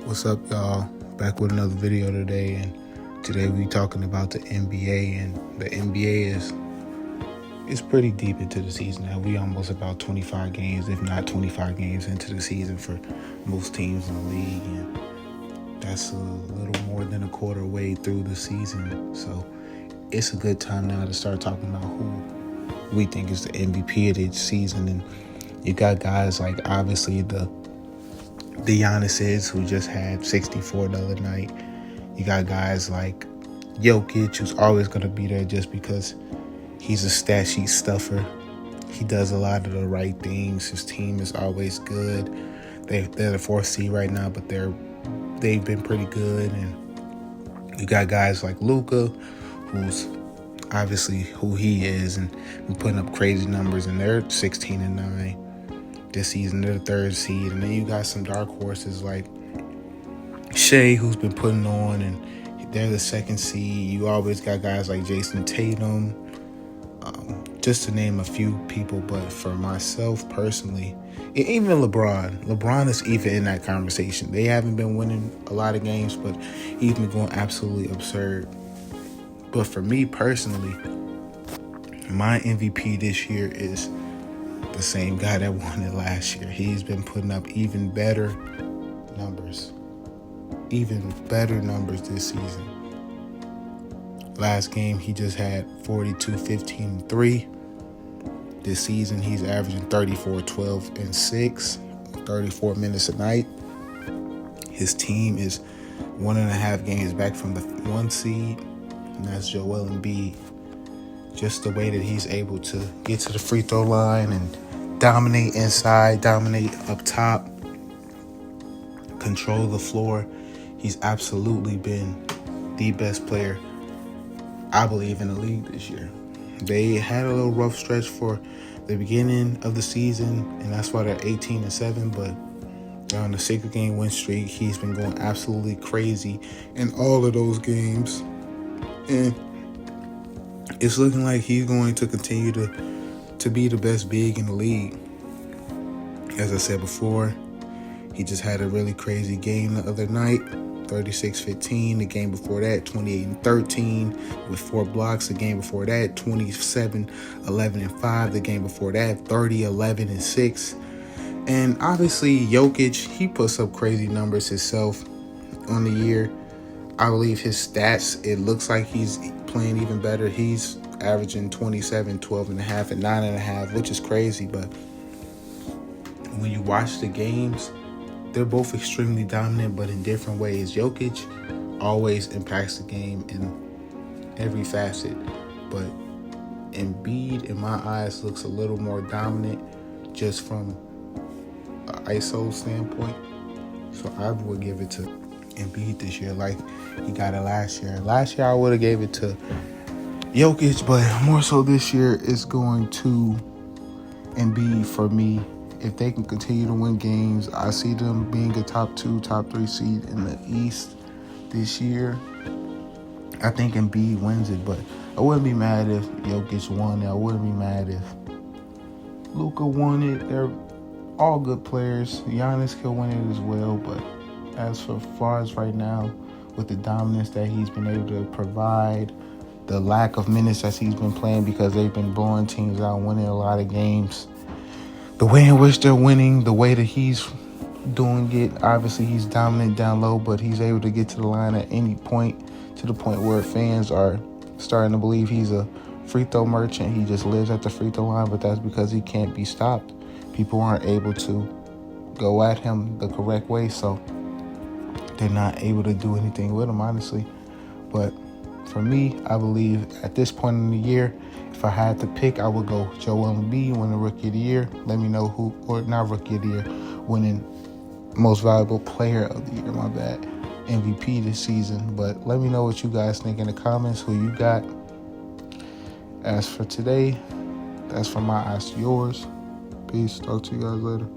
What's up, y'all? Back with another video today, and today we talking about the NBA. And the NBA is pretty deep into the season now. We almost about 25 games, if not 25 games into the season for most teams in the league, and that's a little more than a quarter way through the season. So it's a good time now to start talking about who we think is the MVP of the season. And you got guys like obviously the Giannis's, who just had 64 the other night. You got guys like Jokic, who's always going to be there just because he's a stat sheet stuffer. He does a lot of the right things. His team is always good. They're the fourth seed right now, but they've been pretty good. And you got guys like Luka, who's obviously who he is and been putting up crazy numbers, and they're 16-9. This season, they're the third seed. And then you got some dark horses like Shea, who's been putting on, and they're the second seed. You always got guys like Jason Tatum, just to name a few people. But for myself personally, even LeBron is even in that conversation. They haven't been winning a lot of games, but he's been going absolutely absurd. But for me personally, my MVP this year is the same guy that won it last year. He's been putting up even better numbers this season. Last game, he just had 42, 15, 3. This season, he's averaging 34, 12, and 6, 34 minutes a night. His team is 1.5 games back from the 1 seed, and that's Joel Embiid. Just the way that he's able to get to the free throw line and dominate inside, dominate up top, control the floor. He's absolutely been the best player, I believe, in the league this year. They had a little rough stretch for the beginning of the season, and that's why they're 18-7, but they're on a 6-game win streak. He's been going absolutely crazy in all of those games, and it's looking like he's going to continue to be the best big in the league. As I said before, he just had a really crazy game the other night, 36-15. The game before that, 28-13 with 4 blocks. The game before that, 27-11-5. The game before that, 30-11-6. And obviously, Jokic, he puts up crazy numbers himself on the year. I believe his stats, it looks like he's playing even better. He's averaging 27, 12.5, and 9.5, which is crazy. But when you watch the games, they're both extremely dominant, but in different ways. Jokic always impacts the game in every facet, but Embiid, in my eyes, looks a little more dominant just from an ISO standpoint. So I would give it to Embiid this year like he got it last year. Last year I would have gave it to Jokic, but more so this year it's going to Embiid for me. If they can continue to win games, I see them being a top 2, top 3 seed in the East this year. I think Embiid wins it, but I wouldn't be mad if Jokic won it. I wouldn't be mad if Luka won it. They're all good players. Giannis could win it as well, but as far as right now, with the dominance that he's been able to provide, the lack of minutes that he's been playing because they've been blowing teams out, winning a lot of games, the way in which they're winning, the way that he's doing it, obviously he's dominant down low, but he's able to get to the line at any point, to the point where fans are starting to believe he's a free throw merchant. He just lives at the free throw line, but that's because he can't be stopped. People aren't able to go at him the correct way, so they're not able to do anything with him, honestly. But for me, I believe at this point in the year, if I had to pick, I would go Joel Embiid winning Rookie of the Year. Let me know who, or not Rookie of the Year, winning Most Valuable Player of the Year, my bad, MVP this season. But let me know what you guys think in the comments, who you got. As for today, that's from my eyes to yours. Peace. Talk to you guys later.